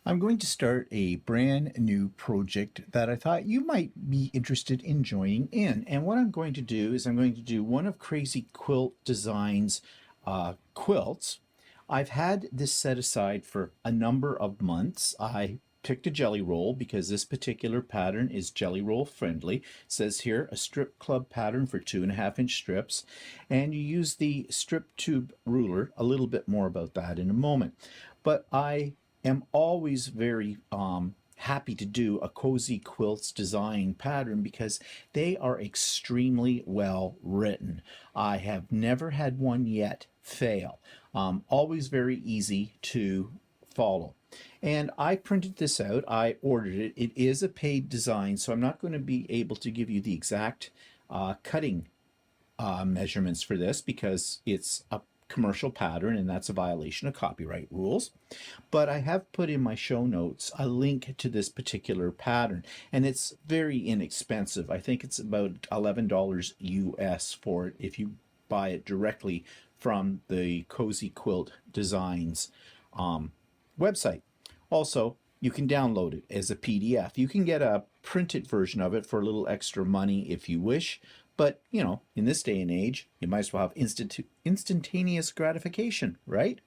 I'm going to start a brand new project that I thought you might be interested in joining in. And what I'm going to do is I'm going to do one of Crazy Quilt Designs quilts. I've had this set aside for a number of months. I picked a jelly roll because this particular pattern is jelly roll friendly. It says here a strip club pattern for 2.5-inch strips, and you use the strip tube ruler. A little bit more about that in a moment. But I am always very happy to do a Cozy Quilts design pattern because they are extremely well written. I have never had one yet fail. Always very easy to follow. And I printed this out. I ordered it. It is a paid design, so I'm not going to be able to give you the exact cutting measurements for this because it's a commercial pattern and that's a violation of copyright rules. But I have put in my show notes a link to this particular pattern, and it's very inexpensive. I think it's about $11 US for it if you buy it directly from the Cozy Quilt Designs website. Also, you can download it as a PDF. You can get a printed version of it for a little extra money if you wish. But, you know, in this day and age, you might as well have instantaneous gratification, right?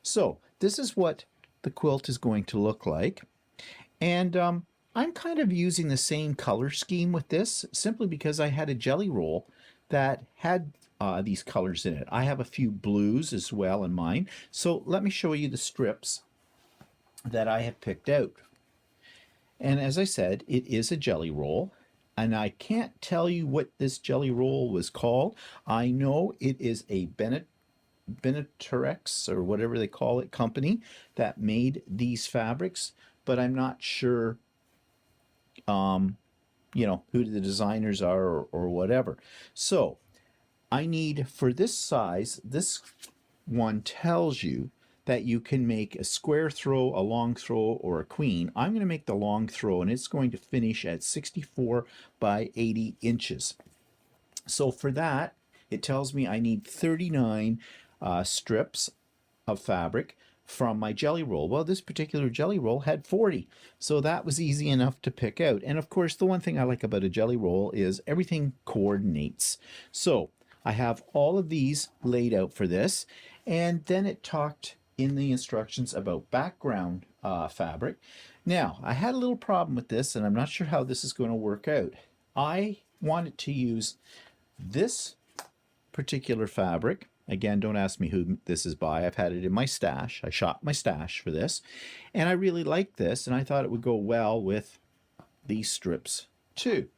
So this is what the quilt is going to look like. And I'm kind of using the same color scheme with this simply because I had a jelly roll that had these colors in it. I have a few blues as well in mine. So let me show you the strips that I have picked out. And as I said, it is a jelly roll. And I can't tell you what this jelly roll was called. I know it is a Beneterex or whatever they call it company that made these fabrics, but I'm not sure who the designers are or whatever. So I need, for this size, this one tells you that you can make a square throw, a long throw, or a queen. I'm going to make the long throw, and it's going to finish at 64 by 80 inches. So for that, it tells me I need 39 strips of fabric from my jelly roll. Well, this particular jelly roll had 40, so that was easy enough to pick out. And of course, the one thing I like about a jelly roll is everything coordinates. So I have all of these laid out for this, and then it talked in the instructions about background fabric. Now, I had a little problem with this, and I'm not sure how this is going to work out. I wanted to use this particular fabric. Again, don't ask me who this is by. I've had it in my stash. I shop my stash for this, and I really liked this, and I thought it would go well with these strips too.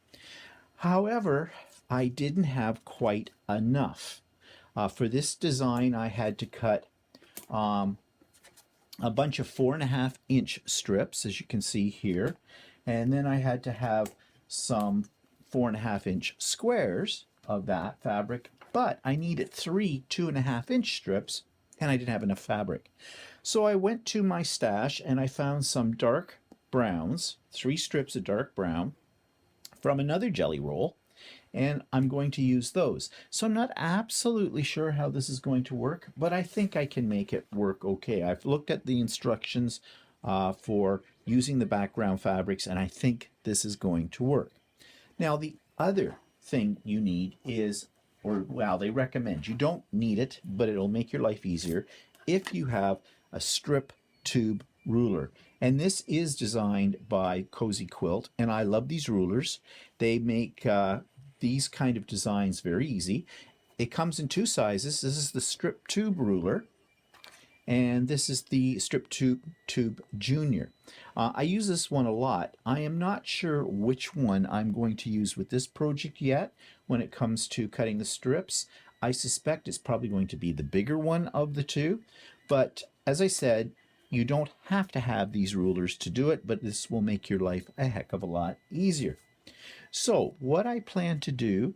However, I didn't have quite enough. For this design, I had to cut a bunch of 4.5-inch strips, as you can see here, and then I had to have some 4.5-inch squares of that fabric, but I needed 3 2.5-inch strips, and I didn't have enough fabric. So I went to my stash and I found some dark browns, 3 strips of dark brown from another jelly roll, and I'm going to use those. So I'm not absolutely sure how this is going to work, but I think I can make it work okay. I've looked at the instructions for using the background fabrics, and I think this is going to work. Now, the other thing you need is, they recommend, you don't need it, but it'll make your life easier if you have a strip tube ruler. And this is designed by Cozy Quilt, and I love these rulers. They make these kind of designs very easy. It comes in 2 sizes. This is the strip tube ruler, and this is the strip tube junior. I use this one a lot. I am not sure which one I'm going to use with this project yet when it comes to cutting the strips. I suspect it's probably going to be the bigger one of the two, but as I said, you don't have to have these rulers to do it, but this will make your life a heck of a lot easier. So what I plan to do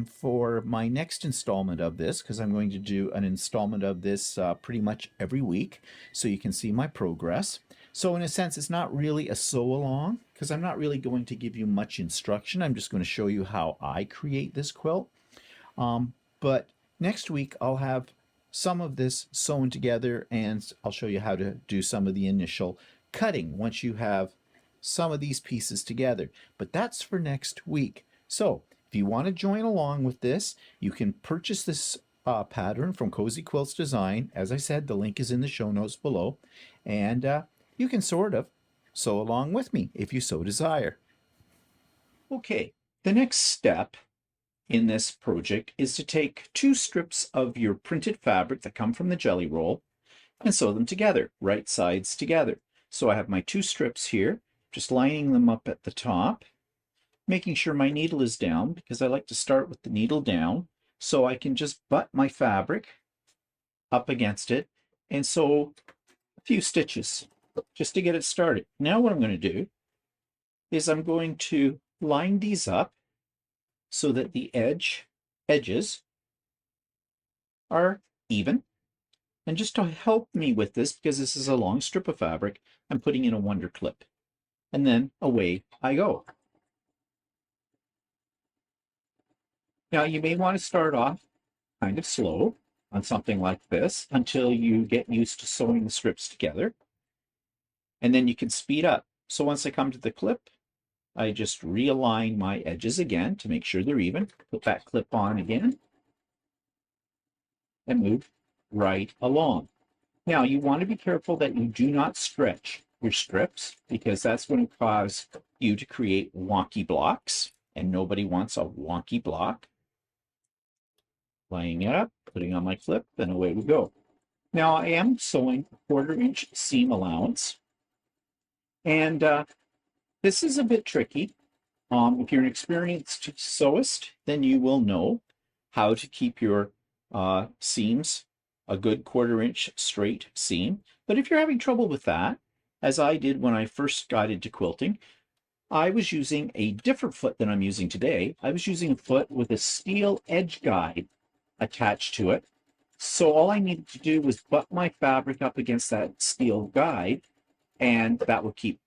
for my next installment of this, because I'm going to do an installment of this pretty much every week, so you can see my progress. So in a sense, it's not really a sew-along, because I'm not really going to give you much instruction. I'm just going to show you how I create this quilt. But next week, I'll have some of this sewn together, and I'll show you how to do some of the initial cutting once you have some of these pieces together. But that's for next week. So if you want to join along with this, you can purchase this pattern from Cozy Quilts Design. As I said, the link is in the show notes below. And you can sort of sew along with me if you so desire. Okay, the next step in this project is to take 2 strips of your printed fabric that come from the jelly roll and sew them together, right sides together. So I have my 2 strips here, just lining them up at the top, making sure my needle is down because I like to start with the needle down so I can just butt my fabric up against it and sew a few stitches just to get it started. Now what I'm going to do is I'm going to line these up so that the edges are even. And just to help me with this, because this is a long strip of fabric, I'm putting in a wonder clip. And then away I go. Now you may want to start off kind of slow on something like this until you get used to sewing the strips together. And then you can speed up. So once I come to the clip, I just realign my edges again to make sure they're even. Put that clip on again and move right along. Now you want to be careful that you do not stretch your strips because that's going to cause you to create wonky blocks, and nobody wants a wonky block. Lining it up, putting on my clip, and away we go. Now I am sewing a 1/4 inch seam allowance, and this is a bit tricky. If you're an experienced sewist, then you will know how to keep your seams a good 1/4 inch straight seam. But if you're having trouble with that, as I did when I first got into quilting, I was using a different foot than I'm using today. I was using a foot with a steel edge guide attached to it. So all I needed to do was butt my fabric up against that steel guide, and that would keep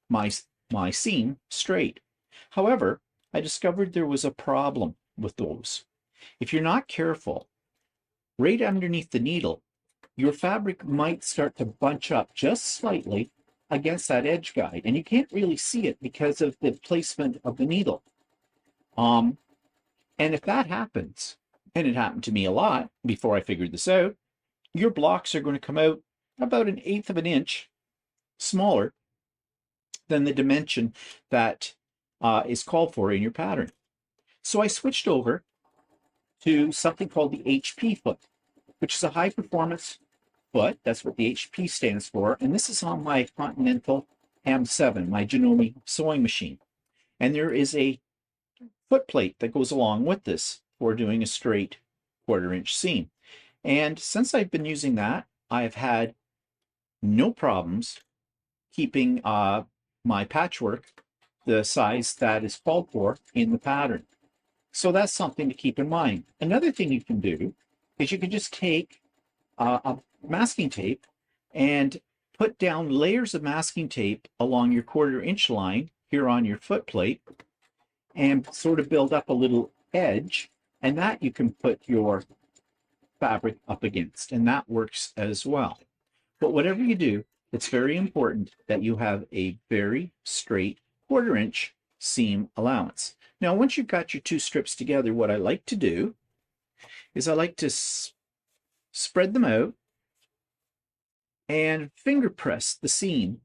my seam straight. However, I discovered there was a problem with those. If you're not careful, right underneath the needle, your fabric might start to bunch up just slightly against that edge guide, and you can't really see it because of the placement of the needle. And if that happens, and it happened to me a lot before I figured this out, your blocks are going to come out about 1/8 of an inch smaller than the dimension that is called for in your pattern. So I switched over to something called the HP foot, which is a high performance foot. That's what the HP stands for. And this is on my Continental M7, my Janome sewing machine. And there is a foot plate that goes along with this for doing a straight 1/4 inch seam. And since I've been using that, I've had no problems keeping my patchwork the size that is called for in the pattern. So that's something to keep in mind. Another thing you can do is you can just take a masking tape and put down layers of masking tape along your 1/4 inch line here on your foot plate and sort of build up a little edge, and that you can put your fabric up against, and that works as well. But whatever you do, it's very important that you have a very straight 1/4 inch seam allowance. Now, once you've got your 2 strips together, what I like to do is I like to spread them out and finger press the seam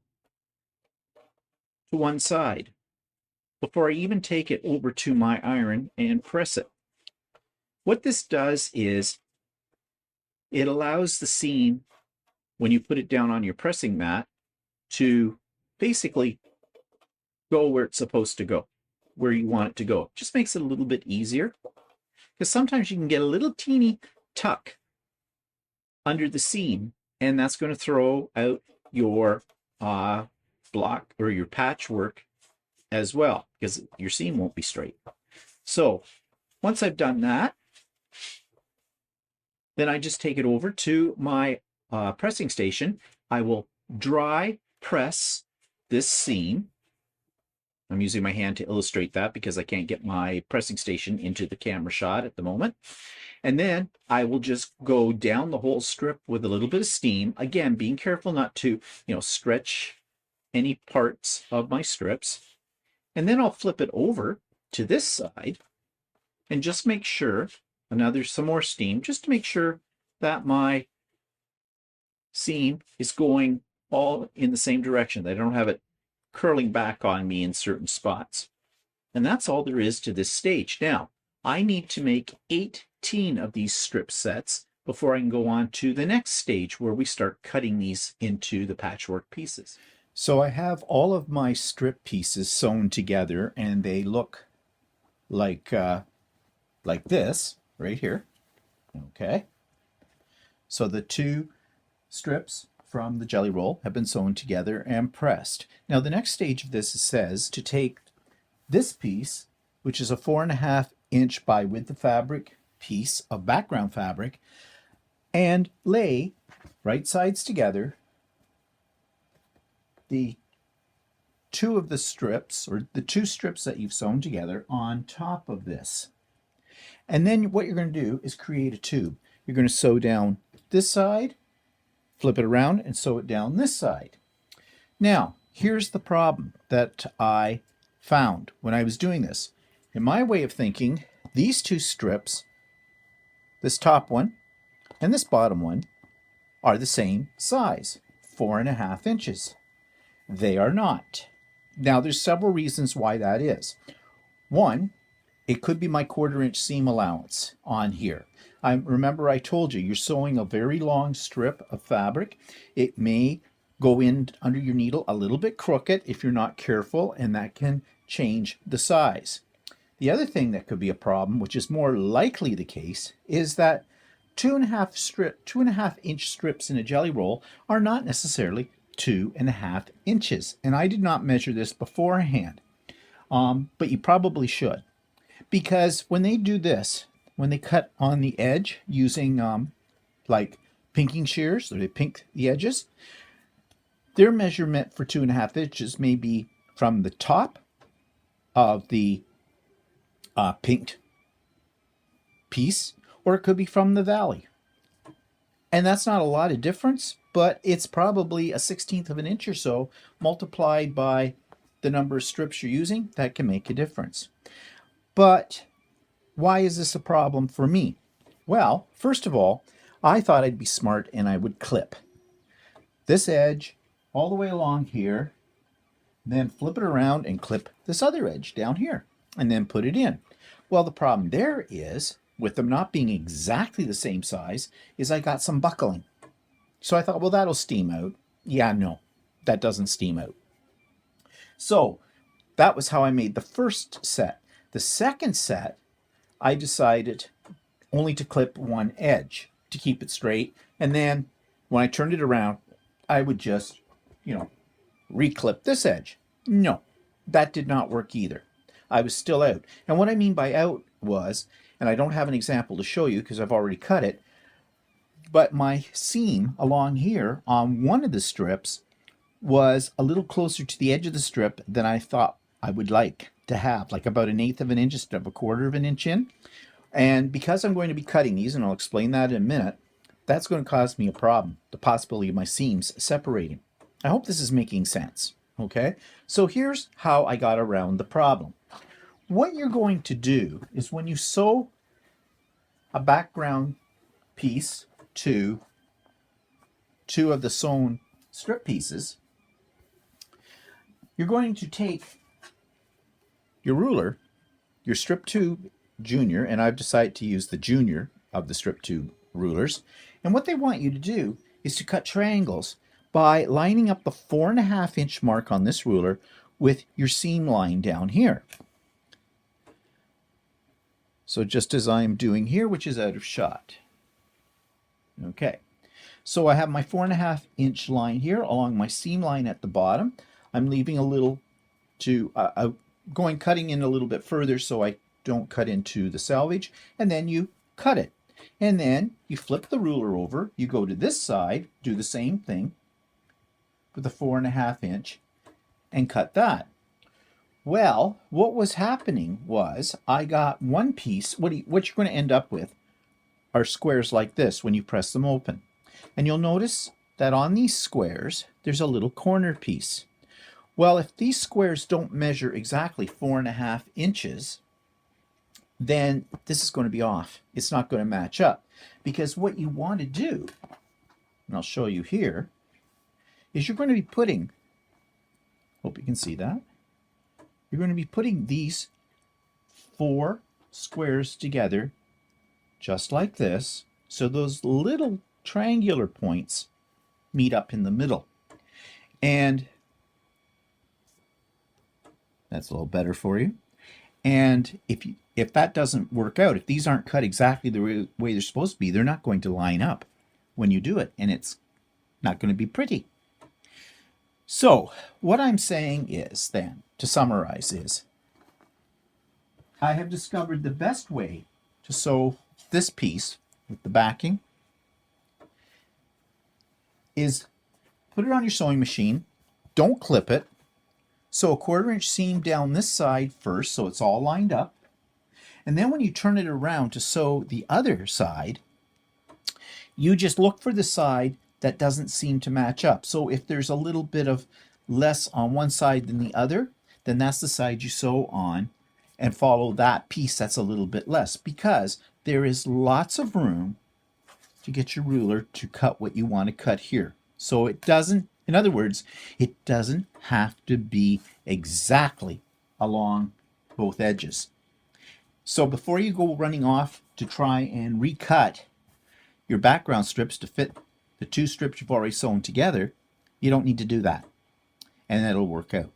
to one side before I even take it over to my iron and press it. What this does is it allows the seam, when you put it down on your pressing mat, to basically go where it's supposed to go, where you want it to go. It just makes it a little bit easier, because sometimes you can get a little teeny tuck under the seam, and that's going to throw out your block or your patchwork as well, because your seam won't be straight. So once I've done that, then I just take it over to my pressing station. I will dry press this seam. I'm using my hand to illustrate that because I can't get my pressing station into the camera shot at the moment. And then I will just go down the whole strip with a little bit of steam. Again, being careful not to, stretch any parts of my strips. And then I'll flip it over to this side and just make sure, and now there's some more steam, just to make sure that my seam is going all in the same direction, that I don't have it curling back on me in certain spots. And that's all there is to this stage. Now, I need to make 18 of these strip sets before I can go on to the next stage where we start cutting these into the patchwork pieces. So I have all of my strip pieces sewn together, and they look like this right here. Okay. So the two strips from the jelly roll have been sewn together and pressed. Now the next stage of this says to take this piece, which is a 4.5 inch by width of fabric piece of background fabric, and lay right sides together the two of the strips, or the two strips that you've sewn together, on top of this. And then what you're going to do is create a tube. You're going to sew down this side, flip it around, and sew it down this side. Now, here's the problem that I found when I was doing this. In my way of thinking, these two strips, this top one and this bottom one, are the same size, 4.5 inches. They are not. Now, there's several reasons why that is. One, it could be my 1/4 inch seam allowance on here. Remember I told you, you're sewing a very long strip of fabric. It may go in under your needle a little bit crooked if you're not careful, and that can change the size. The other thing that could be a problem, which is more likely the case, is that 2.5 inch strips in a jelly roll are not necessarily 2.5 inches. And I did not measure this beforehand, but you probably should. Because when they do this, when they cut on the edge using like pinking shears, or they pink the edges, their measurement for 2.5 inches may be from the top of the pinked piece, or it could be from the valley. And that's not a lot of difference, but it's probably a 1/16 of an inch or so multiplied by the number of strips you're using. That can make a difference. But why is this a problem for me? Well, first of all, I thought I'd be smart and I would clip this edge all the way along here, then flip it around and clip this other edge down here, and then put it in. Well, the problem there is, with them not being exactly the same size, is I got some buckling. So I thought, well, that'll steam out. Yeah, no, that doesn't steam out. So that was how I made the first set. The second set, I decided only to clip one edge to keep it straight. And then when I turned it around, I would just, reclip this edge. No, that did not work either. I was still out. And what I mean by out was, and I don't have an example to show you because I've already cut it, but my seam along here on one of the strips was a little closer to the edge of the strip than I thought I would like to have, like about 1/8 of an inch instead of 1/4 of an inch in. And because I'm going to be cutting these, and I'll explain that in a minute, that's going to cause me a problem, the possibility of my seams separating. I hope this is making sense, okay? So here's how I got around the problem. What you're going to do is when you sew a background piece to two of the sewn strip pieces, you're going to take your ruler, your strip tube junior, and I've decided to use the junior of the strip tube rulers, and what they want you to do is to cut triangles by lining up the 4.5 inch mark on this ruler with your seam line down here. So just as I'm doing here, which is out of shot. Okay, so I have my 4.5 inch line here along my seam line at the bottom. I'm leaving a little to cutting in a little bit further so I don't cut into the selvage, and then you cut it. And then you flip the ruler over, you go to this side, do the same thing with the 4.5 inch and cut that. Well, what was happening was I got one piece. What you're going to end up with are squares like this when you press them open. And you'll notice that on these squares, there's a little corner piece. Well, if these squares don't measure exactly 4.5 inches, then this is going to be off. It's not going to match up, because what you want to do, and I'll show you here, is you're going to be putting, hope you can see that, you're going to be putting these 4 squares together just like this, so those little triangular points meet up in the middle. And that's a little better for you. And if that doesn't work out, if these aren't cut exactly the way they're supposed to be, they're not going to line up when you do it, and it's not going to be pretty. So what I'm saying is, then, to summarize, is I have discovered the best way to sew this piece with the backing is put it on your sewing machine, don't clip it, sew a 1/4 inch seam down this side first so it's all lined up, and then when you turn it around to sew the other side, you just look for the side that doesn't seem to match up. So if there's a little bit of less on one side than the other, then that's the side you sew on, and follow that piece that's a little bit less, because there is lots of room to get your ruler to cut what you want to cut here. So it doesn't, in other words, it doesn't have to be exactly along both edges. So before you go running off to try and recut your background strips to fit the 2 strips you've already sewn together, you don't need to do that, and that'll work out.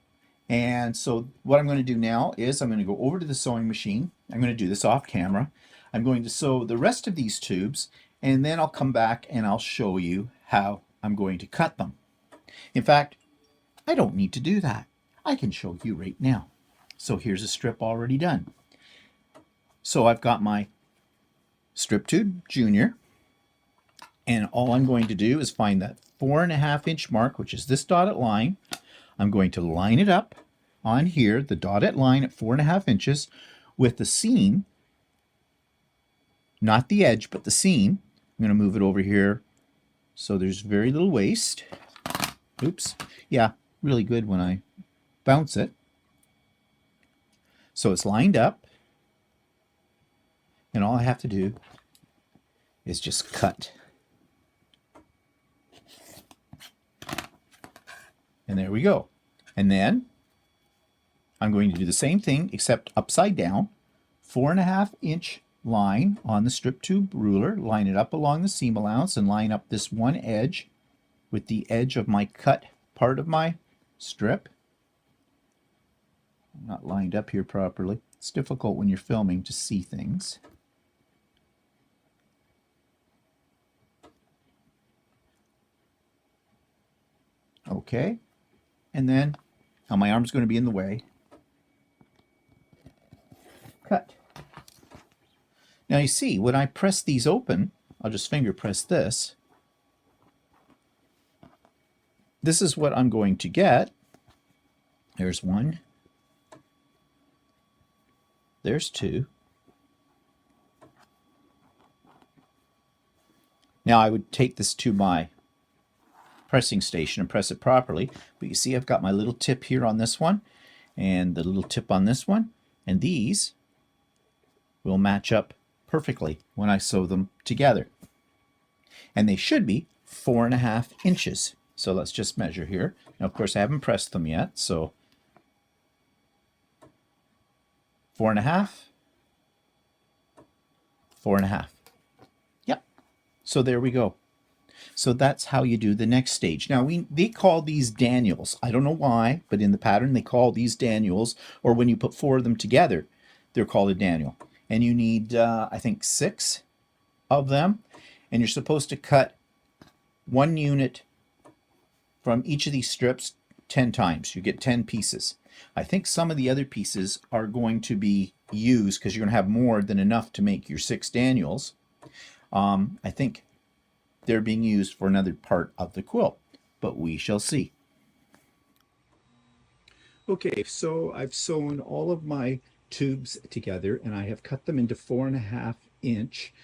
And so what I'm going to do now is I'm going to go over to the sewing machine. I'm going to do this off camera. I'm going to sew the rest of these tubes, and then I'll come back and I'll show you how I'm going to cut them. In fact, I don't need to do that. I can show you right now. So here's a strip already done. So I've got my strip tube junior, and all I'm going to do is find that 4.5 inch mark, which is this dotted line. I'm going to line it up on here, the dotted line at 4.5 inches, with the seam, not the edge, but the seam. I'm going to move it over here so there's very little waste. Oops. Yeah, really good when I bounce it. So it's lined up, and all I have to do is just cut. And there we go. And then I'm going to do the same thing except upside down. 4.5 inch line on the strip tube ruler, line it up along the seam allowance, and line up this one edge with the edge of my cut part of my strip. I'm not lined up here properly. It's difficult when you're filming to see things. Okay, and then now my arm's going to be in the way. Cut. Now you see, when I press these open, I'll just finger press this. This is what I'm going to get. There's one. There's two. Now I would take this to my pressing station and press it properly, but you see I've got my little tip here on this one and the little tip on this one, and these will match up perfectly when I sew them together, and they should be 4.5 inches. So let's just measure here. Now of course I haven't pressed them yet, so 4.5, 4.5. Yep. So there we go. So that's how you do the next stage. Now they call these Daniels. I don't know why, but in the pattern they call these Daniels, or when you put 4 of them together, they're called a Daniel. And you need, I think, 6 of them, and you're supposed to cut 1 unit from each of these strips 10 times. You get 10 pieces. I think some of the other pieces are going to be used because you're going to have more than enough to make your 6 Daniels. I think they're being used for another part of the quilt, but we shall see. Okay, so I've sewn all of my tubes together, and I have cut them into 4.5 inch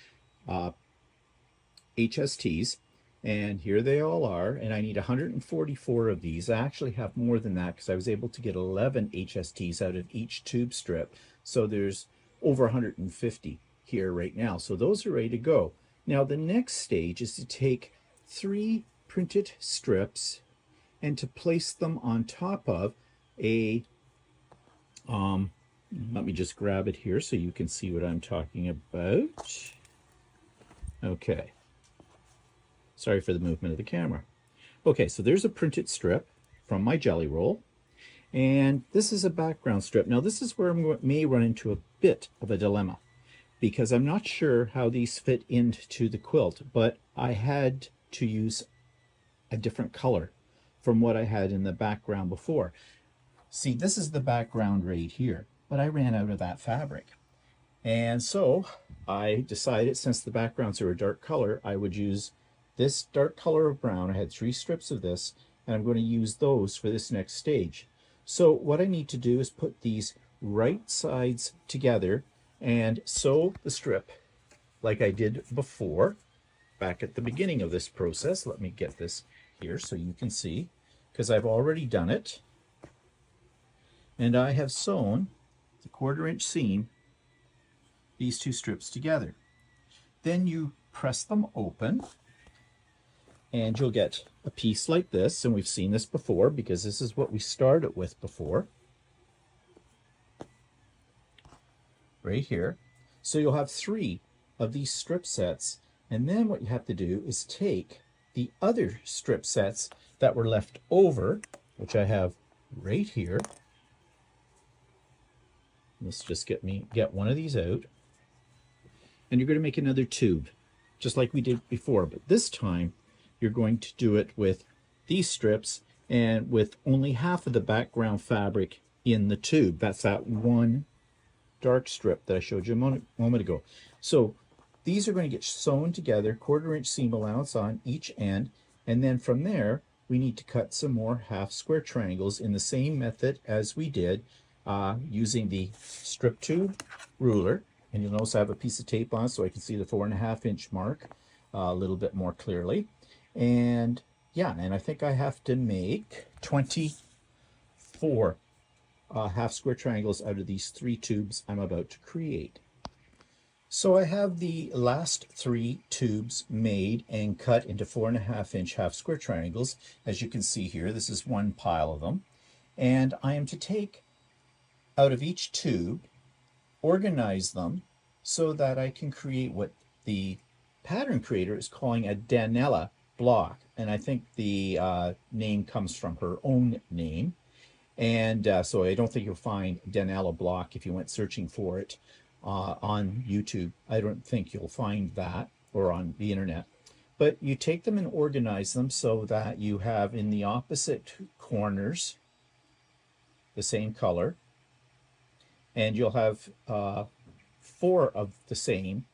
HSTs, And here they all are, and I need 144 of these. I actually have more than that because I was able to get 11 HSTs out of each tube strip. So there's over 150 here right now. So those are ready to go. Now the next stage is to take 3 printed strips and to place them on top of a, let me just grab it here so you can see what I'm talking about. Okay. Sorry for the movement of the camera. Okay, so there's a printed strip from my jelly roll, and this is a background strip. Now this is where I may run into a bit of a dilemma because I'm not sure how these fit into the quilt, but I had to use a different color from what I had in the background before. See, this is the background right here, but I ran out of that fabric. And so I decided, since the backgrounds are a dark color, I would use this dark color of brown. I had 3 strips of this, and I'm going to use those for this next stage. So what I need to do is put these right sides together and sew the strip like I did before, back at the beginning of this process. Let me get this here so you can see, because I've already done it. And I have sewn the 1/4 inch seam these 2 strips together. Then you press them open and you'll get a piece like this, and we've seen this before because this is what we started with before, right here. So you'll have 3 of these strip sets, and then what you have to do is take the other strip sets that were left over, which I have right here. Let's just get one of these out. And you're going to make another tube, just like we did before, but this time you're going to do it with these strips and with only half of the background fabric in the tube. That's that one dark strip that I showed you a moment ago. So these are going to get sewn together, 1/4 inch seam allowance on each end, and then from there we need to cut some more half square triangles in the same method as we did using the strip tube ruler. And you'll notice I have a piece of tape on so I can see the 4.5 inch mark a little bit more clearly. And yeah, and I think I have to make 24 half square triangles out of these 3 tubes I'm about to create. So I have the last 3 tubes made and cut into 4.5 inch half square triangles. As you can see here, this is one pile of them. And I am to take out of each tube, organize them so that I can create what the pattern creator is calling a Danella block. And I think the name comes from her own name. And so I don't think you'll find Danella block if you went searching for it on YouTube. I don't think you'll find that, or on the internet. But you take them and organize them so that you have in the opposite corners the same color. And you'll have 4 of the same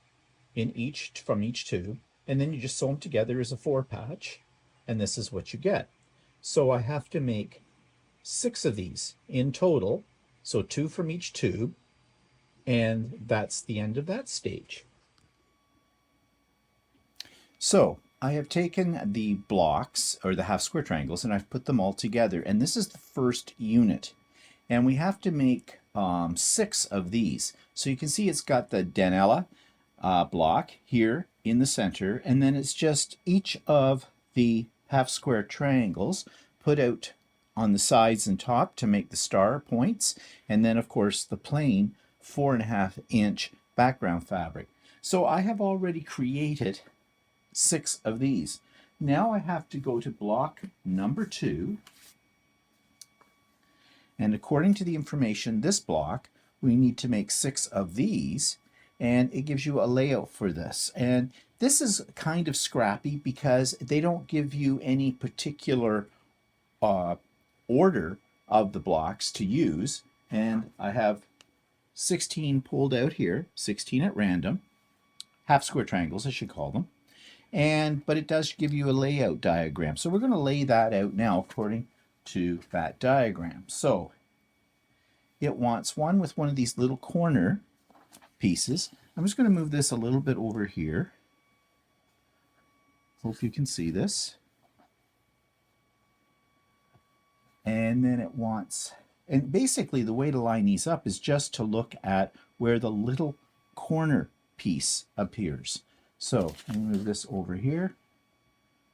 in each from each tube, and then you just sew them together as a 4 patch, and this is what you get. So I have to make 6 of these in total, so 2 from each tube, and that's the end of that stage. So I have taken the blocks, or the half square triangles, and I've put them all together, and this is the first unit. And we have to make 6 of these. So you can see it's got the Danella block here in the center, and then it's just each of the half square triangles put out on the sides and top to make the star points, and then of course the plain 4.5 inch background fabric. So I have already created 6 of these. Now I have to go to block number 2. And according to the information, this block, we need to make 6 of these, and it gives you a layout for this. And this is kind of scrappy because they don't give you any particular order of the blocks to use. And I have 16 pulled out here, 16 at random, half square triangles, I should call them. But it does give you a layout diagram. So we're going to lay that out now according to that diagram. So it wants one with one of these little corner pieces. I'm just going to move this a little bit over here. Hope you can see this. And then it wants, and basically the way to line these up is just to look at where the little corner piece appears. So let me move this over here.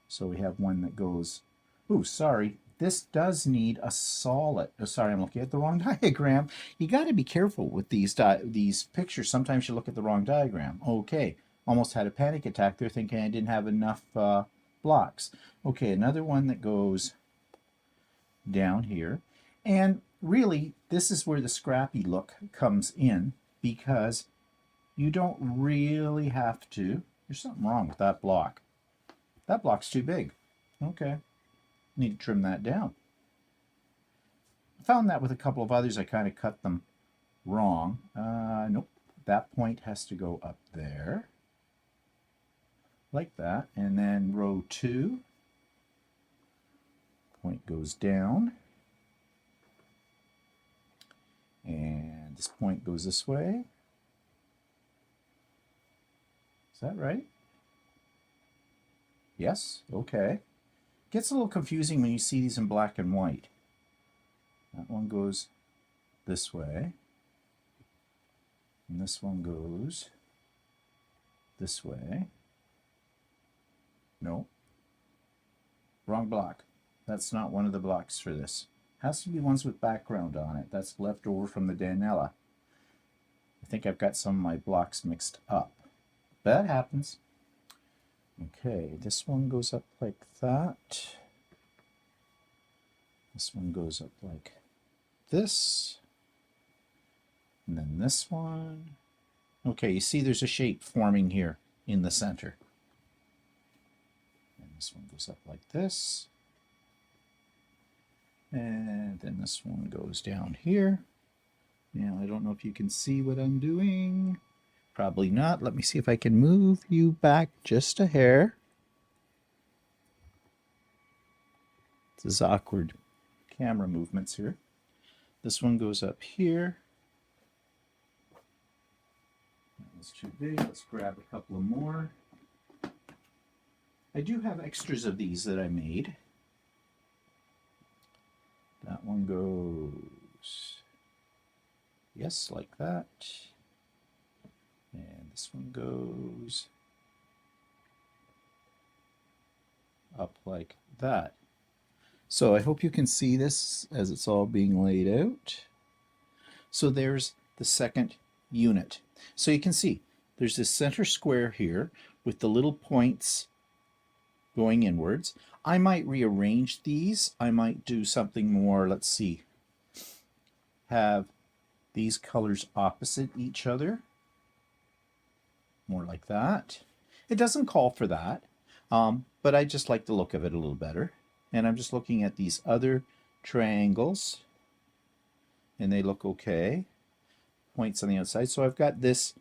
So we have one that goes, ooh, sorry, this does need a solid, sorry, I'm looking at the wrong diagram. You got to be careful with these pictures. Sometimes you look at the wrong diagram. Okay, almost had a panic attack there thinking I didn't have enough blocks. Okay, another one that goes down here. And really, this is where the scrappy look comes in, because you don't really have to. There's something wrong with that block. That block's too big. Okay, need to trim that down. I found that with a couple of others, I kind of cut them wrong. Nope, that point has to go up there, like that. And then row 2, point goes down. And this point goes this way. Is that right? Yes? Okay. Gets a little confusing when you see these in black and white. That one goes this way. And this one goes this way. No. Wrong block. That's not one of the blocks for this. Has to be ones with background on it. That's left over from the Danella. I think I've got some of my blocks mixed up. That happens. Okay, this one goes up like that. This one goes up like this. And then this one. Okay, you see there's a shape forming here in the center. And this one goes up like this. And then this one goes down here. Now, I don't know if you can see what I'm doing. Probably not. Let me see if I can move you back just a hair. This is awkward camera movements here. This one goes up here. That was too big. Let's grab a couple of more. I do have extras of these that I made. That one goes, yes, like that. And this one goes up like that. So I hope you can see this as it's all being laid out. So there's the second unit. So you can see there's this center square here with the little points going inwards. I might rearrange these. I might do something more, let's see, have these colors opposite each other. More like that. It doesn't call for that, but I just like the look of it a little better. And I'm just looking at these other triangles, and they look okay. Points on the outside. So I've got this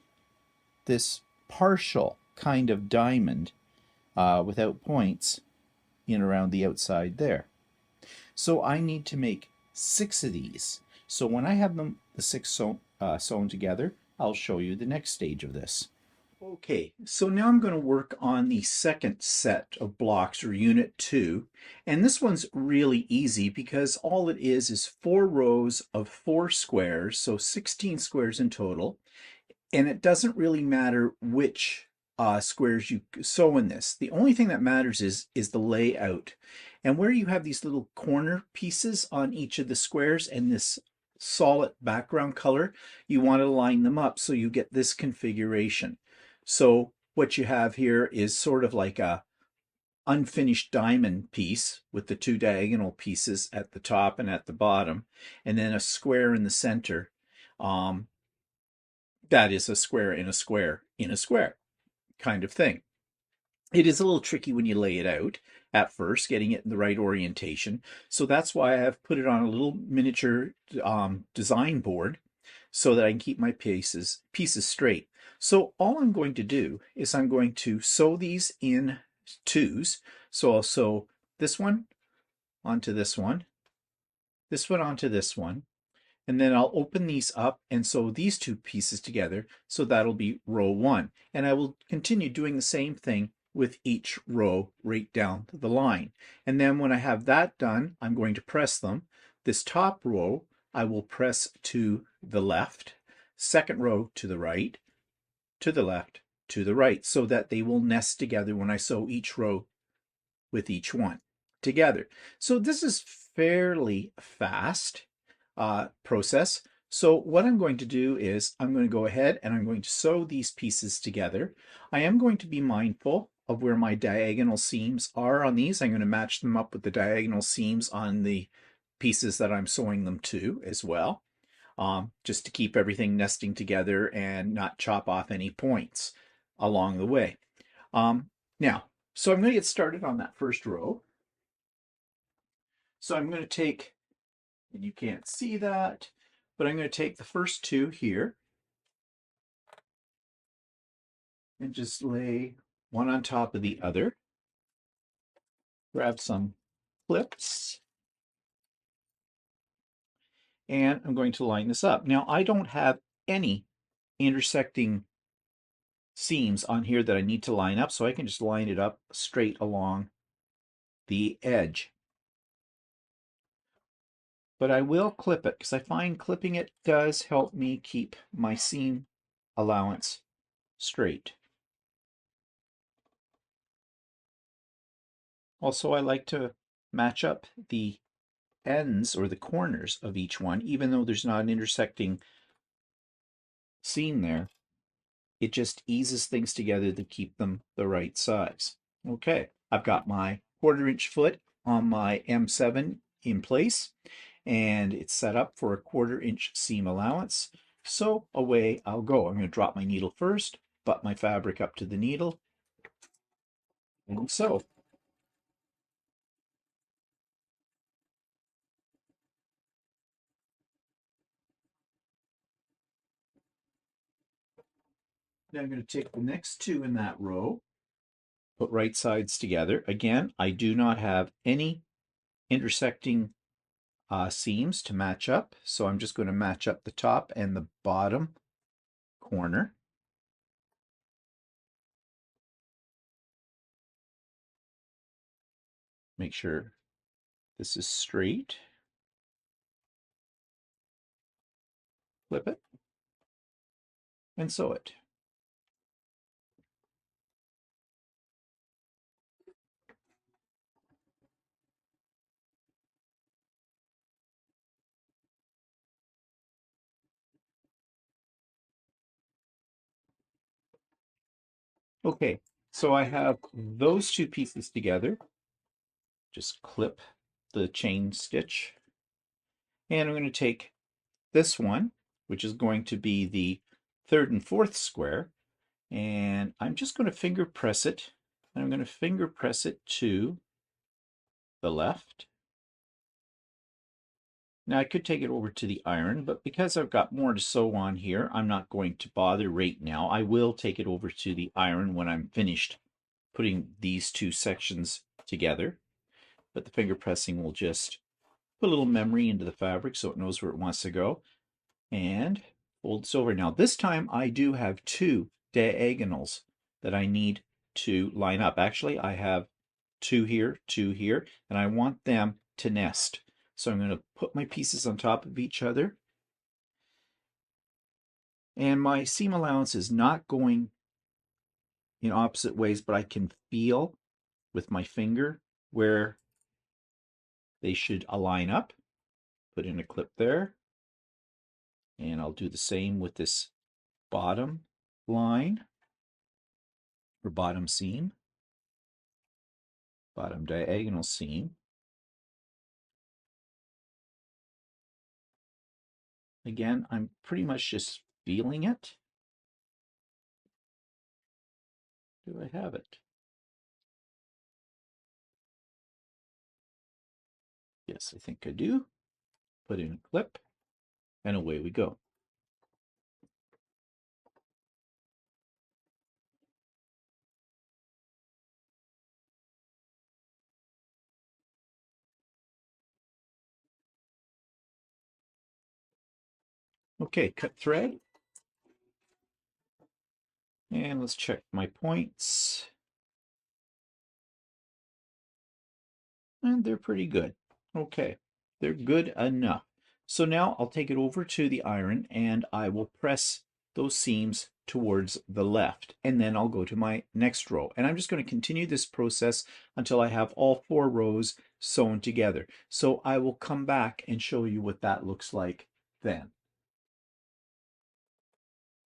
partial kind of diamond without points in around the outside there. So I need to make 6 of these. So when I have them, the 6 sewn together, I'll show you the next stage of this. Okay, so now I'm going to work on the second set of blocks, or unit 2, and this one's really easy because all it is 4 rows of 4 squares, so 16 squares in total, and it doesn't really matter which squares you sew in this. The only thing that matters is the layout, and where you have these little corner pieces on each of the squares and this solid background color, you want to line them up so you get this configuration. So what you have here is sort of like a unfinished diamond piece with the 2 diagonal pieces at the top and at the bottom, and then a square in the center. That is a square in a square in a square kind of thing. It is a little tricky when you lay it out at first, getting it in the right orientation. So that's why I have put it on a little miniature design board so that I can keep my pieces straight. So all I'm going to do is I'm going to sew these in 2s. So I'll sew this one onto this one onto this one, and then I'll open these up and sew these 2 pieces together. So that'll be row 1. And I will continue doing the same thing with each row right down the line. And then when I have that done, I'm going to press them. This top row, I will press to the left, second row to the right, to the left, to the right, so that they will nest together when I sew each row with each one together. So this is fairly fast process. So what I'm going to do is I'm going to go ahead and I'm going to sew these pieces together. I am going to be mindful of where my diagonal seams are on these. I'm going to match them up with the diagonal seams on the pieces that I'm sewing them to as well, just to keep everything nesting together and not chop off any points along the way. Now, so I'm going to get started on that first row. So I'm going to take, and you can't see that, but I'm going to take the first two here and just lay one on top of the other. Grab some clips, and I'm going to line this up. Now, I don't have any intersecting seams on here that I need to line up, so I can just line it up straight along the edge. But I will clip it because I find clipping it does help me keep my seam allowance straight. Also, I like to match up the ends or the corners of each one, even though there's not an intersecting seam there. It just eases things together to keep them the right size. Okay, I've got my 1/4 inch foot on my M7 in place, and it's set up for a 1/4 inch seam allowance. So away I'll go. I'm going to drop my needle first, butt my fabric up to the needle, and sew. Now I'm going to take the next two in that row, put right sides together. Again, I do not have any intersecting seams to match up, so I'm just going to match up the top and the bottom corner. Make sure this is straight. Flip it and sew it. Okay, so I have those two pieces together. Just clip the chain stitch. And I'm going to take this one, which is going to be the 3rd and 4th square, and I'm just going to finger press it. And I'm going to finger press it to the left. Now I could take it over to the iron, but because I've got more to sew on here, I'm not going to bother right now. I will take it over to the iron when I'm finished putting these two sections together. But the finger pressing will just put a little memory into the fabric so it knows where it wants to go. And fold this over. Now this time I do have two diagonals that I need to line up. Actually, I have two here, and I want them to nest. So I'm going to put my pieces on top of each other. And my seam allowance is not going in opposite ways, but I can feel with my finger where they should align up. Put in a clip there. And I'll do the same with this bottom line or bottom seam, bottom diagonal seam. Again, I'm pretty much just feeling it. Do I have it? Yes, I think I do. Put in a clip, and away we go. Okay, cut thread. And let's check my points. And they're pretty good. Okay, they're good enough. So now I'll take it over to the iron and I will press those seams towards the left. And then I'll go to my next row. And I'm just going to continue this process until I have all 4 rows sewn together. So I will come back and show you what that looks like then.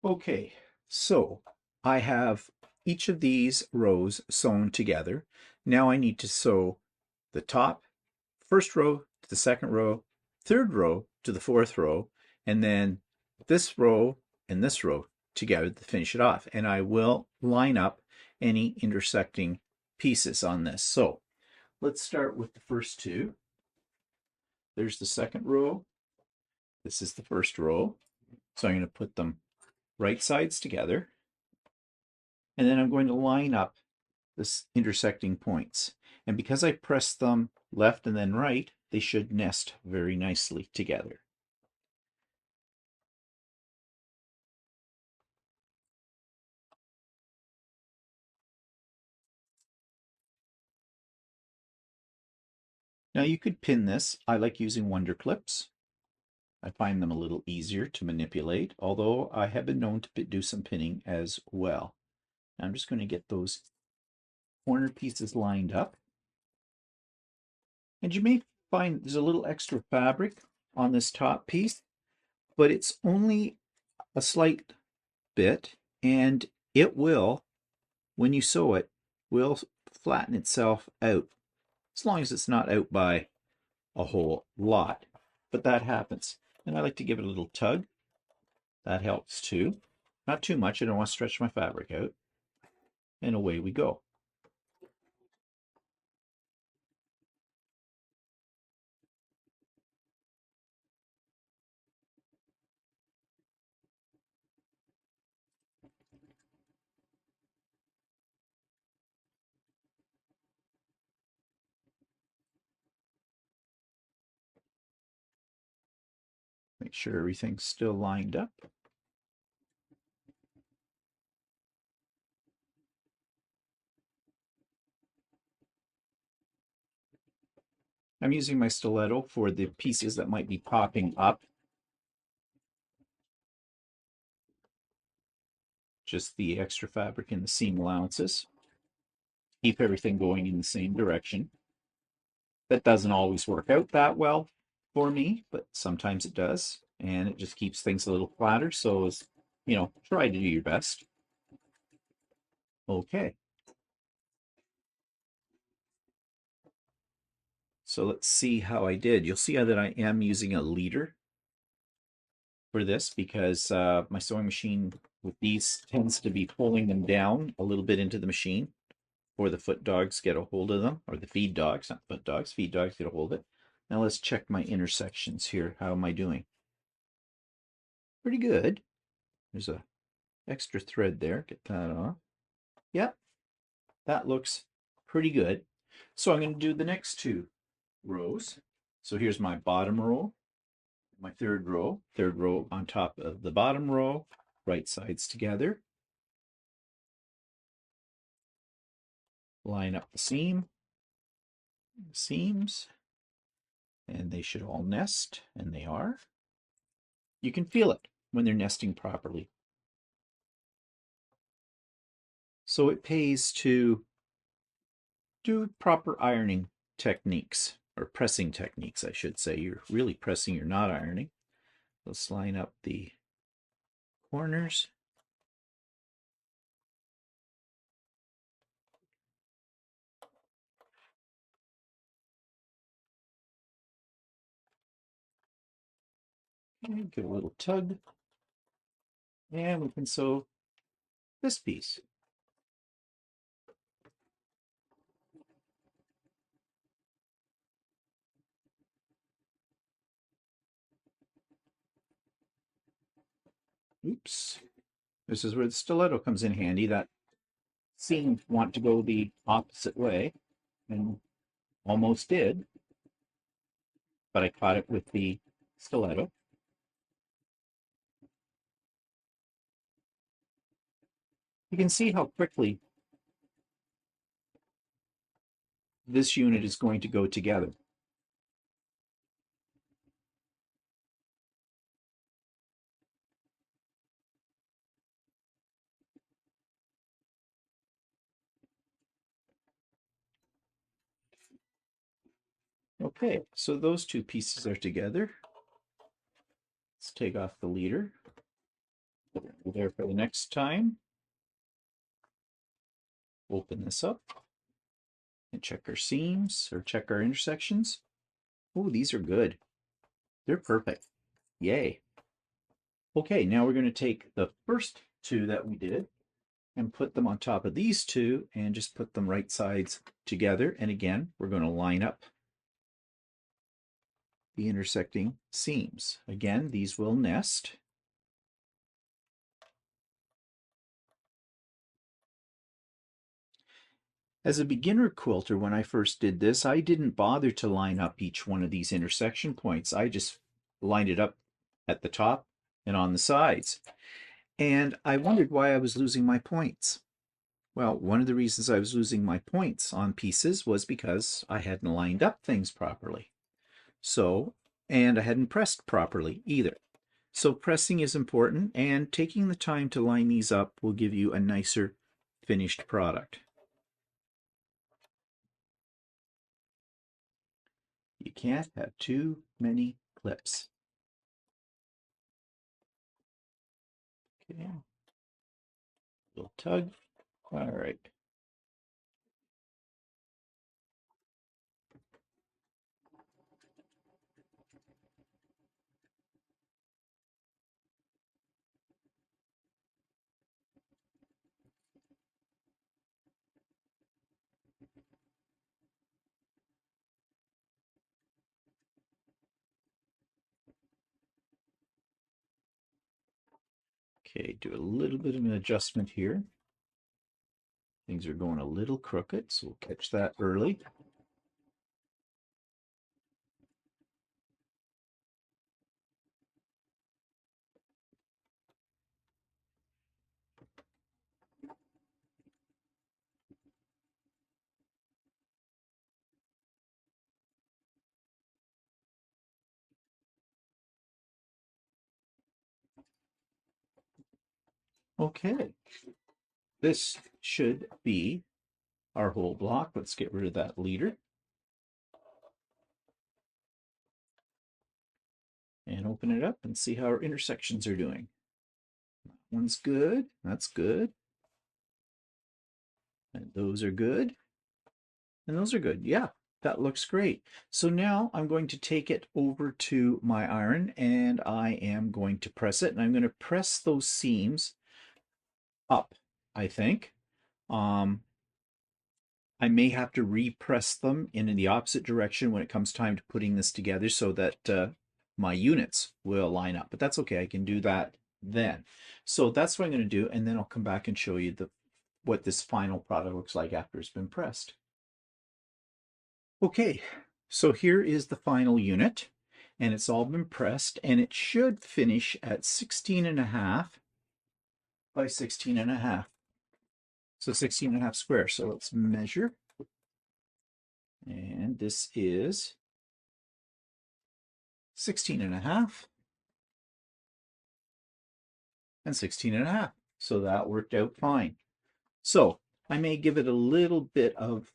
Okay, so I have each of these rows sewn together. Now I need to sew the top, first row to the second row, third row to the fourth row, and then this row and this row together to finish it off. And I will line up any intersecting pieces on this. So let's start with the first two. There's the second row. This is the first row. So I'm going to put them right sides together. And then I'm going to line up this intersecting points. And because I press them left and then right, they should nest very nicely together. Now you could pin this. I like using Wonder Clips. I find them a little easier to manipulate, although I have been known to do some pinning as well. Now I'm just going to get those corner pieces lined up. And you may find there's a little extra fabric on this top piece, but it's only a slight bit, and it will, when you sew it, will flatten itself out, as long as it's not out by a whole lot. But that happens. And I like to give it a little tug. That helps too. Not too much. I don't want to stretch my fabric out. And away we go. Make sure everything's still lined up. I'm using my stiletto for the pieces that might be popping up. Just the extra fabric in the seam allowances. Keep everything going in the same direction. That doesn't always work out that well for me, but sometimes it does. And it just keeps things a little flatter. So, try to do your best. Okay. So let's see how I did. You'll see that I am using a leader for this because my sewing machine with these tends to be pulling them down a little bit into the machine, or the foot dogs get a hold of them, or the feed dogs, not foot dogs, feed dogs get a hold of it. Now let's check my intersections here. How am I doing? Pretty good. There's a extra thread there. Get that off. Yep, that looks pretty good. So I'm going to do the next 2 rows. So here's my bottom row, my third row on top of the bottom row, right sides together. Line up the seams, and they should all nest, and they are. You can feel it when they're nesting properly. So it pays to do proper ironing techniques, or pressing techniques, I should say. You're really pressing, you're not ironing. Let's line up the corners. And give a little tug. And we can sew this piece. Oops. This is where the stiletto comes in handy. That seam want to go the opposite way, and almost did, but I caught it with the stiletto. You can see how quickly this unit is going to go together. Okay, so those two pieces are together. Let's take off the leader. Put it there for the next time. Open this up and check our seams or check our intersections. Oh, these are good. They're perfect. Yay. Okay, now we're going to take the first two that we did and put them on top of these two and just put them right sides together. And again, we're going to line up the intersecting seams. Again, these will nest. As a beginner quilter, when I first did this, I didn't bother to line up each one of these intersection points. I just lined it up at the top and on the sides. And I wondered why I was losing my points. Well, one of the reasons I was losing my points on pieces was because I hadn't lined up things properly. And I hadn't pressed properly either. So pressing is important, and taking the time to line these up will give you a nicer finished product. You can't have too many clips. Okay, little tug. All right. Okay, do a little bit of an adjustment here. Things are going a little crooked, so we'll catch that early. Okay, this should be our whole block. Let's get rid of that leader and open it up and see how our intersections are doing. One's good, that's good. And those are good. And those are good. Yeah, that looks great. So now I'm going to take it over to my iron and I am going to press it. And I'm going to press those seams up, I think. I may have to repress them in the opposite direction when it comes time to putting this together so that my units will line up. But that's okay. I can do that then. So that's what I'm going to do. And then I'll come back and show you what this final product looks like after it's been pressed. Okay, so here is the final unit, and it's all been pressed, and it should finish at 16.5 by 16.5. So 16.5 square. So let's measure. And this is 16.5 and 16.5. So that worked out fine. So I may give it a little bit of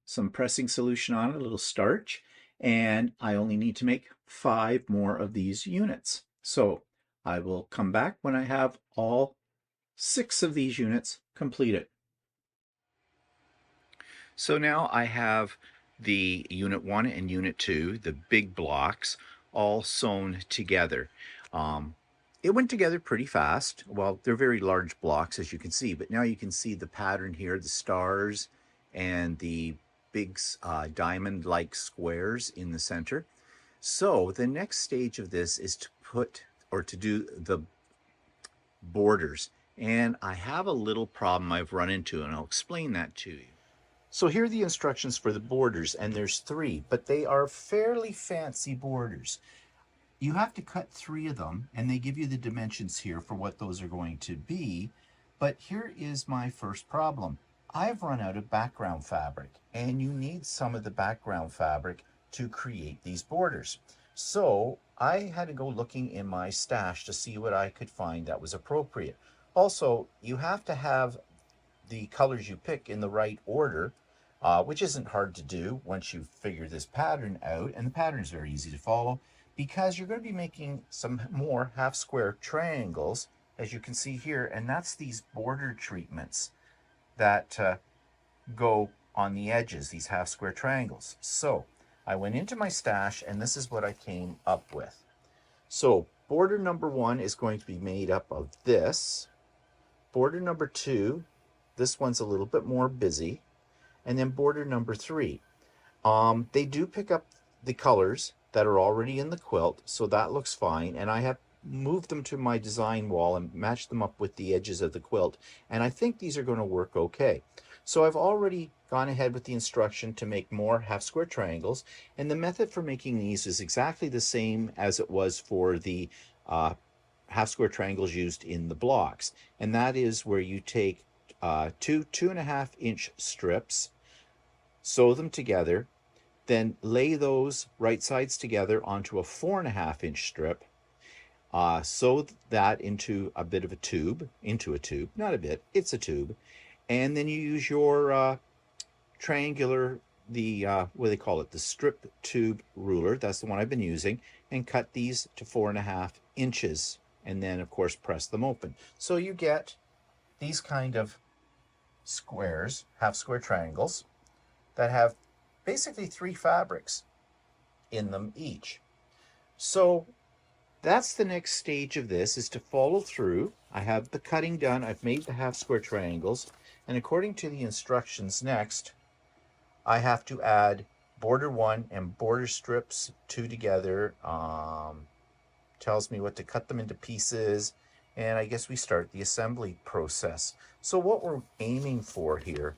some pressing solution on it, a little starch, and I only need to make 5 more of these units. So I will come back when I have all 6 of these units completed. So now I have the Unit 1 and Unit 2, the big blocks, all sewn together. It went together pretty fast. Well, they're very large blocks, as you can see, but now you can see the pattern here, the stars and the big diamond-like squares in the center. So the next stage of this is to do the borders. And I have a little problem I've run into, and I'll explain that to you. So here are the instructions for the borders, and there's 3, but they are fairly fancy borders. You have to cut 3 of them, and they give you the dimensions here for what those are going to be. But here is my first problem. I've run out of background fabric, and you need some of the background fabric to create these borders. So I had to go looking in my stash to see what I could find that was appropriate. Also, you have to have the colors you pick in the right order, which isn't hard to do once you figure this pattern out. And the pattern is very easy to follow because you're going to be making some more half square triangles, as you can see here. And that's these border treatments that go on the edges, these half square triangles. So I went into my stash and this is what I came up with. So border number 1 is going to be made up of this. Border number 2, this one's a little bit more busy. And then border number 3. They do pick up the colors that are already in the quilt, so that looks fine. And I have moved them to my design wall and matched them up with the edges of the quilt. And I think these are going to work okay. So I've already gone ahead with the instruction to make more half square triangles. And the method for making these is exactly the same as it was for the half square triangles used in the blocks. And that is where you take two 2.5-inch strips, sew them together, then lay those right sides together onto a 4.5-inch strip, sew that into a bit of a tube, not a bit, it's a tube, and then you use your triangular, what do they call it, the strip tube ruler, that's the one I've been using, and cut these to 4.5 inches, and then of course press them open. So you get these kind of squares, half square triangles, that have basically 3 fabrics in them each. So that's the next stage of this, is to follow through. I have the cutting done, I've made the half square triangles, and according to the instructions next, I have to add border 1 and border strips 2 together. Tells me what to cut them into pieces, and I guess we start the assembly process. So what we're aiming for here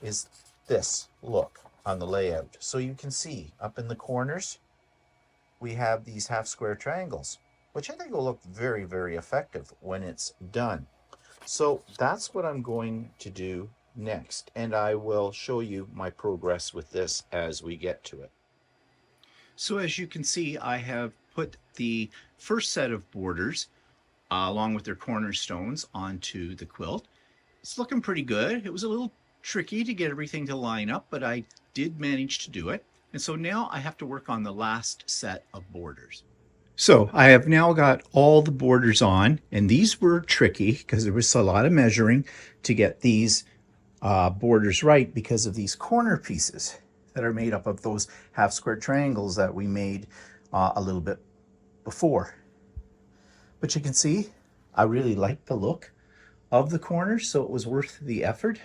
is this look on the layout. So you can see up in the corners, we have these half square triangles, which I think will look very, very effective when it's done. So that's what I'm going to do next, and I will show you my progress with this as we get to it. So as you can see, I have put the first set of borders along with their cornerstones onto the quilt. It's looking pretty good. It was a little tricky to get everything to line up, but I did manage to do it. And so now I have to work on the last set of borders. So I have now got all the borders on, and these were tricky because there was a lot of measuring to get these borders right because of these corner pieces that are made up of those half square triangles that we made a little bit before. But you can see I really like the look of the corners, so it was worth the effort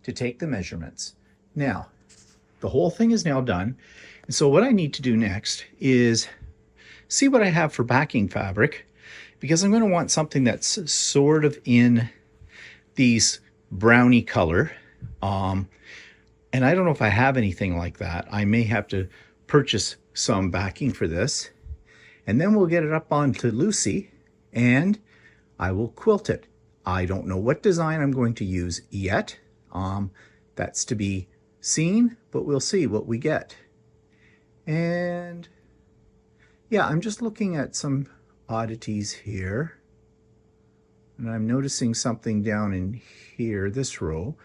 to take the measurements. Now, the whole thing is now done. And so what I need to do next is see what I have for backing fabric, because I'm going to want something that's sort of in these brownie color. And I don't know if I have anything like that. I may have to purchase some backing for this. And then we'll get it up onto Lucy and I will quilt it. I don't know what design I'm going to use yet. That's to be seen, but we'll see what we get. And yeah, I'm just looking at some oddities here. And I'm noticing something down in here, this row.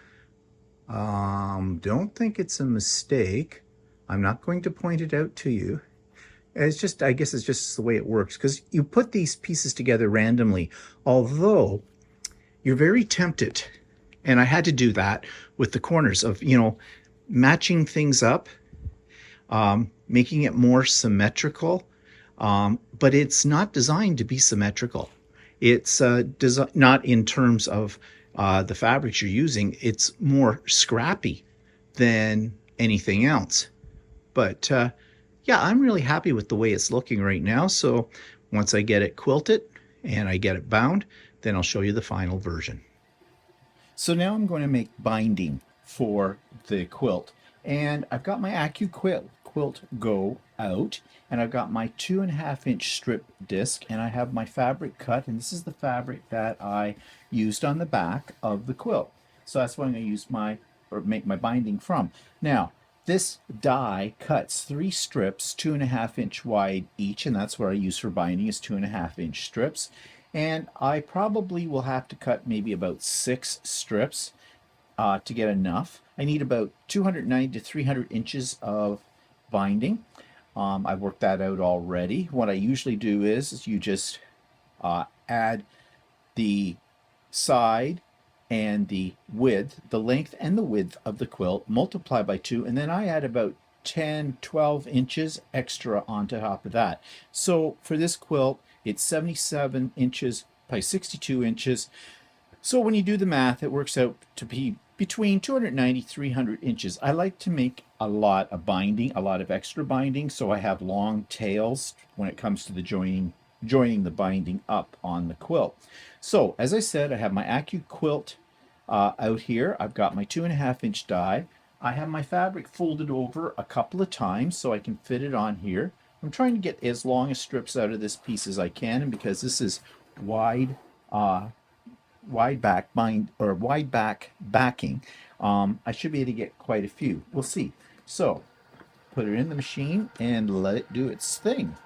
Don't think it's a mistake. I'm not going to point it out to you. It's just, I guess it's just the way it works, because you put these pieces together randomly, although you're very tempted, and I had to do that with the corners of, matching things up, making it more symmetrical, but it's not designed to be symmetrical. It's not in terms of the fabrics you're using. It's more scrappy than anything else. But yeah, I'm really happy with the way it's looking right now. So once I get it quilted and I get it bound, then I'll show you the final version. So now I'm going to make binding for the quilt. And I've got my Quilt Go out, and I've got my 2.5-inch strip disc, and I have my fabric cut, and this is the fabric that I used on the back of the quilt. So that's what I'm going to use make my binding from. Now, this die cuts 3 strips, 2.5-inch wide each, and that's what I use for binding is 2.5-inch strips. And I probably will have to cut maybe about 6 strips to get enough. I need about 290 to 300 inches of binding. I've worked that out already. What I usually do is you just add the side and the width, the length and the width of the quilt, multiply by 2, and then I add about 10, 12 inches extra on top of that. So for this quilt, it's 77 inches by 62 inches. So when you do the math, it works out to be between 290 300 inches. I like to make a lot of binding, a lot of extra binding, so I have long tails when it comes to the joining the binding up on the quilt. So as I said, I have my AccuQuilt out here. I've got my 2.5-inch die. I have my fabric folded over a couple of times so I can fit it on here. I'm trying to get as long as strips out of this piece as I can, and because this is wide back backing, I should be able to get quite a few. We'll see. So put it in the machine and let it do its thing.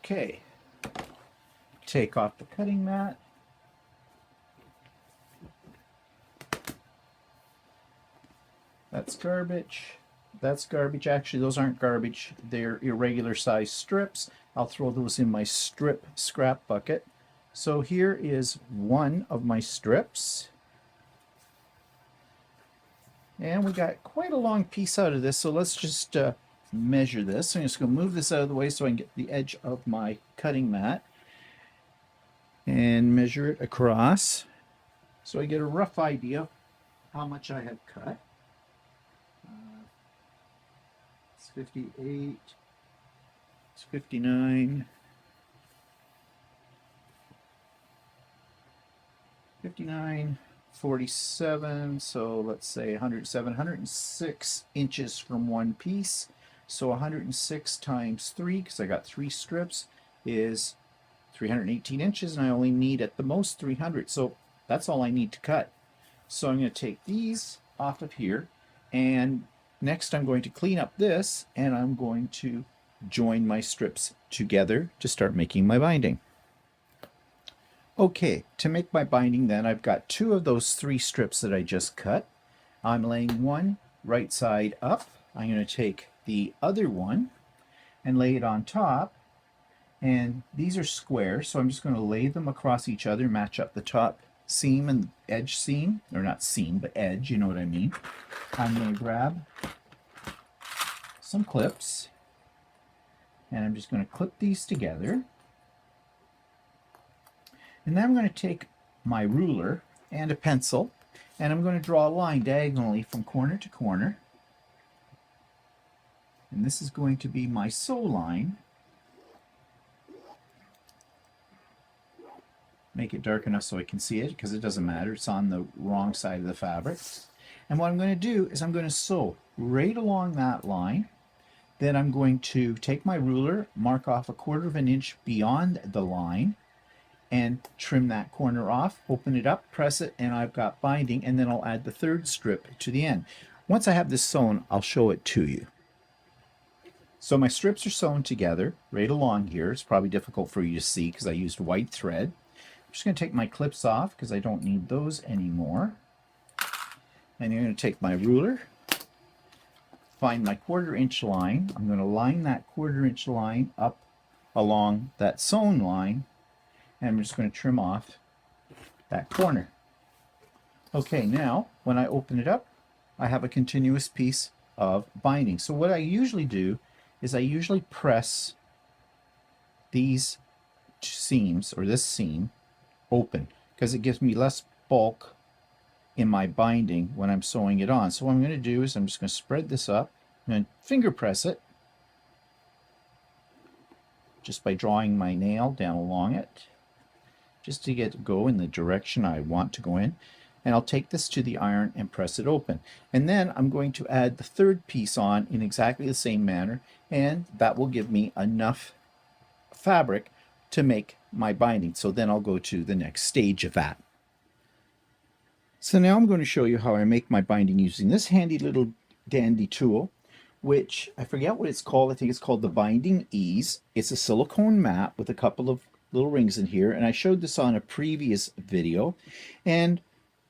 Okay, take off the cutting mat. That's garbage. That's garbage. Actually, those aren't garbage. They're irregular size strips. I'll throw those in my strip scrap bucket. So here is one of my strips. And we got quite a long piece out of this, so let's just measure this. I'm just going to move this out of the way so I can get the edge of my cutting mat and measure it across so I get a rough idea of how much I have cut. It's 58, it's 59, 59, 47, so let's say 107, 106 inches from one piece. So 106 times 3, because I got 3 strips, is 318 inches, and I only need at the most 300. So that's all I need to cut. So I'm going to take these off of here, and next I'm going to clean up this, and I'm going to join my strips together to start making my binding. Okay, to make my binding then, I've got 2 of those 3 strips that I just cut. I'm laying one right side up. I'm going to take the other one and lay it on top, and these are square, so I'm just going to lay them across each other, match up the top seam and edge seam, or not seam, but edge, you know what I mean. I'm going to grab some clips, and I'm just going to clip these together. And then I'm going to take my ruler and a pencil, and I'm going to draw a line diagonally from corner to corner. And this is going to be my sew line. Make it dark enough so I can see it, because it doesn't matter. It's on the wrong side of the fabric. And what I'm going to do is I'm going to sew right along that line. Then I'm going to take my ruler, mark off 1/4 of an inch beyond the line, and trim that corner off, open it up, press it, and I've got binding, and then I'll add the 3rd strip to the end. Once I have this sewn, I'll show it to you. So my strips are sewn together right along here. It's probably difficult for you to see because I used white thread. I'm just going to take my clips off because I don't need those anymore. And I'm going to take my ruler, find my 1/4 inch line. I'm going to line that 1/4 inch line up along that sewn line, and I'm just going to trim off that corner. Okay, now when I open it up, I have a continuous piece of binding. So what I usually do is I usually press these seams, or this seam, open, because it gives me less bulk in my binding when I'm sewing it on. So what I'm going to do is I'm just going to spread this up. I'm going to finger press it just by drawing my nail down along it. just to get to go in the direction I want to go in. And I'll take this to the iron and press it open. And then I'm going to add the third piece on in exactly the same manner, and that will give me enough fabric to make my binding. So then I'll go to the next stage of that. So now I'm going to show you how I make my binding using this handy little dandy tool, which I forget what it's called. I think it's called the Binding Ease. It's a silicone mat with a couple of little rings in here, and I showed this on a previous video. And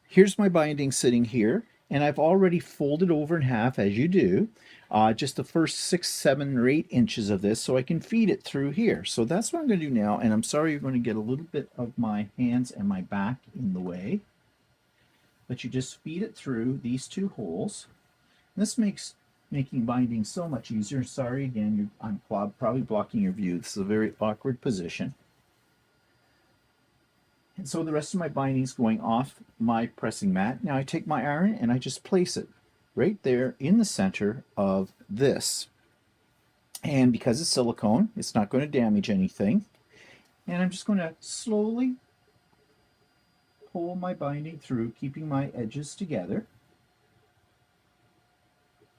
here's my binding sitting here, and I've already folded over in half, as you do, just the first 6, 7, or 8 inches of this so I can feed it through here. So that's what I'm going to do now, and I'm sorry you're going to get a little bit of my hands and my back in the way, but you just feed it through these 2 holes. This makes making binding so much easier. Sorry again, I'm probably blocking your view. This is a very awkward position. And so the rest of my binding is going off my pressing mat. Now I take my iron and I just place it right there in the center of this. And because it's silicone, it's not going to damage anything. And I'm just going to slowly pull my binding through, keeping my edges together.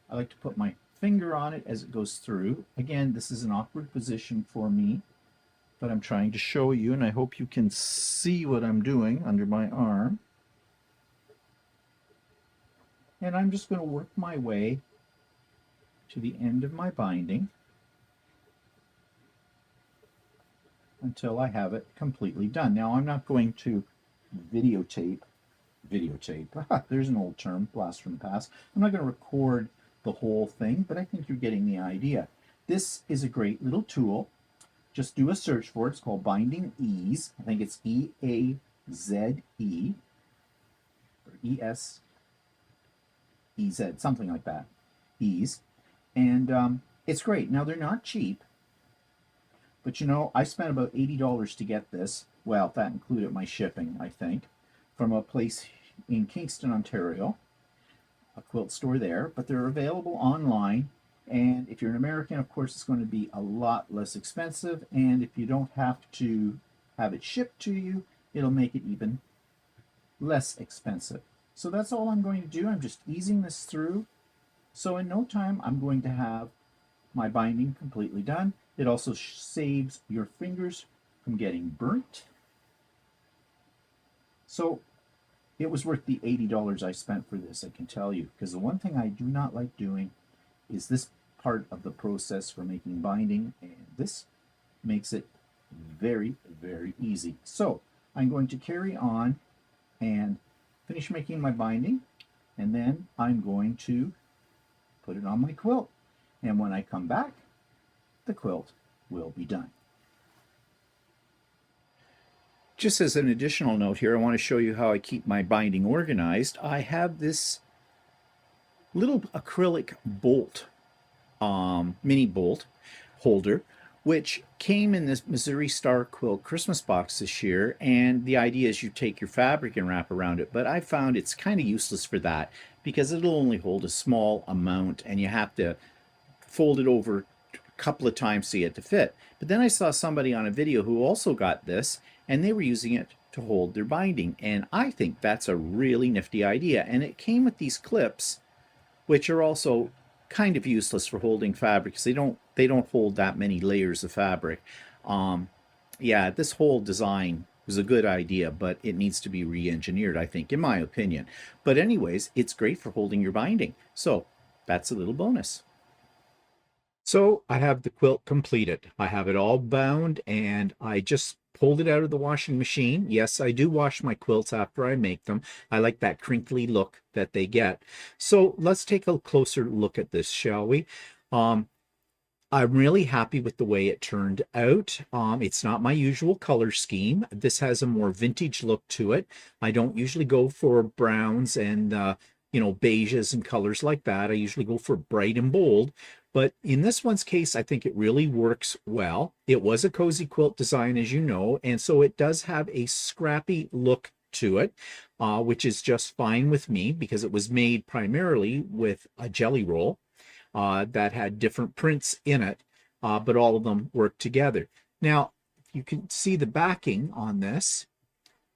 I like to put my finger on it as it goes through. Again, this is an awkward position for me, but I'm trying to show you, and I hope you can see what I'm doing under my arm. And I'm just going to work my way to the end of my binding until I have it completely done. Now, I'm not going to videotape, there's an old term, blast from the past. I'm not going to record the whole thing, but I think you're getting the idea. This is a great little tool. Just do a search for it. It's called Binding Ease. I think it's E-A-Z-E or E-S-E-Z, something like that. Ease. And it's great. Now, they're not cheap, but you know, I spent about $80 to get this. Well, that included my shipping, I think, from a place in Kingston, Ontario, a quilt store there, but they're available online. And if you're an American, of course, it's going to be a lot less expensive. And if you don't have to have it shipped to you, it'll make it even less expensive. So that's all I'm going to do. I'm just easing this through. So in no time, I'm going to have my binding completely done. It also saves your fingers from getting burnt. So it was worth the $80 I spent for this, I can tell you, because the one thing I do not like doing is this part of the process for making binding, and this makes it very, very easy. So I'm going to carry on and finish making my binding, and then I'm going to put it on my quilt. And when I come back, the quilt will be done. Just as an additional note here, I want to show you how I keep my binding organized. I have this little acrylic bolt, mini bolt holder, which came in this Missouri Star Quilt Christmas box this year. And the idea is you take your fabric and wrap around it. But I found it's kind of useless for that because it'll only hold a small amount and you have to fold it over a couple of times to get it to fit. But then I saw somebody on a video who also got this, and they were using it to hold their binding. And I think that's a really nifty idea. And it came with these clips, which are also kind of useless for holding fabric because they don't hold that many layers of fabric. Yeah, this whole design was a good idea, but it needs to be re-engineered, I think, in my opinion. But anyways, it's great for holding your binding. So that's a little bonus. So I have the quilt completed. I have it all bound, and I just pulled it out of the washing machine. Yes, I do wash my quilts after I make them. I like that crinkly look that they get. So let's take a closer look at this, shall we? I'm really happy with the way it turned out. It's not my usual color scheme. This has a more vintage look to it. I don't usually go for browns and beiges and colors like that. I usually go for bright and bold. But in this one's case, I think it really works well. It was a Cozy Quilt design, as you know, and so it does have a scrappy look to it, which is just fine with me because it was made primarily with a jelly roll that had different prints in it, but all of them work together. Now, you can see the backing on this.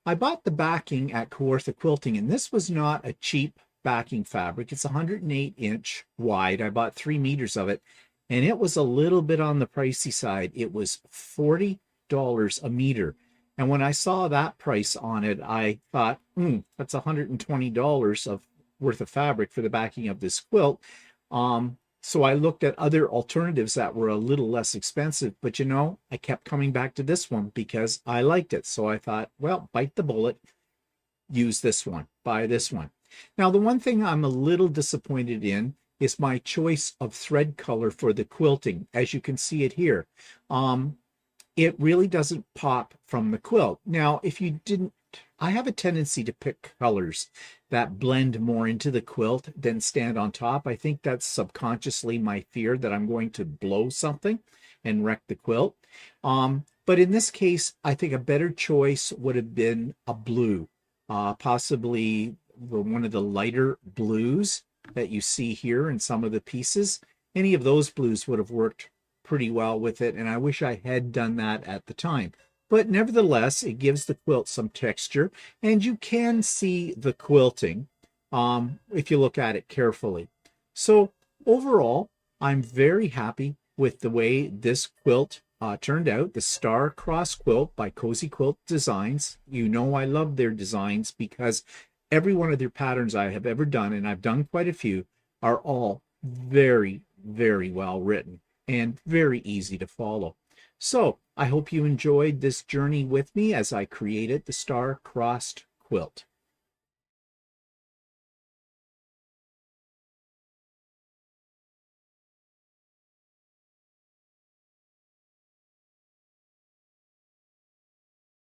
I bought the backing at Quilter Quilting, and this was not a cheap backing fabric. It's 108-inch wide. I bought 3 meters of it, and it was a little bit on the pricey side. It was $40 a meter. And when I saw that price on it, I thought, that's $120 of worth of fabric for the backing of this quilt. So I looked at other alternatives that were a little less expensive, but you know, I kept coming back to this one because I liked it. So I thought, well, bite the bullet, use this one, buy this one. Now, the one thing I'm a little disappointed in is my choice of thread color for the quilting. As you can see it here, it really doesn't pop from the quilt. Now, if you didn't, I have a tendency to pick colors that blend more into the quilt than stand on top. I think that's subconsciously my fear that I'm going to blow something and wreck the quilt. But in this case, I think a better choice would have been a blue, possibly one of the lighter blues that you see here in some of the pieces. Any of those blues would have worked pretty well with it, and I wish I had done that at the time. But nevertheless, it gives the quilt some texture, and you can see the quilting if you look at it carefully. So overall, I'm very happy with the way this quilt turned out, the Star Crossed Quilt by Cozy Quilt Designs. You know I love their designs because every one of their patterns I have ever done, and I've done quite a few, are all very, very well written and very easy to follow. So I hope you enjoyed this journey with me as I created the Star Crossed Quilt.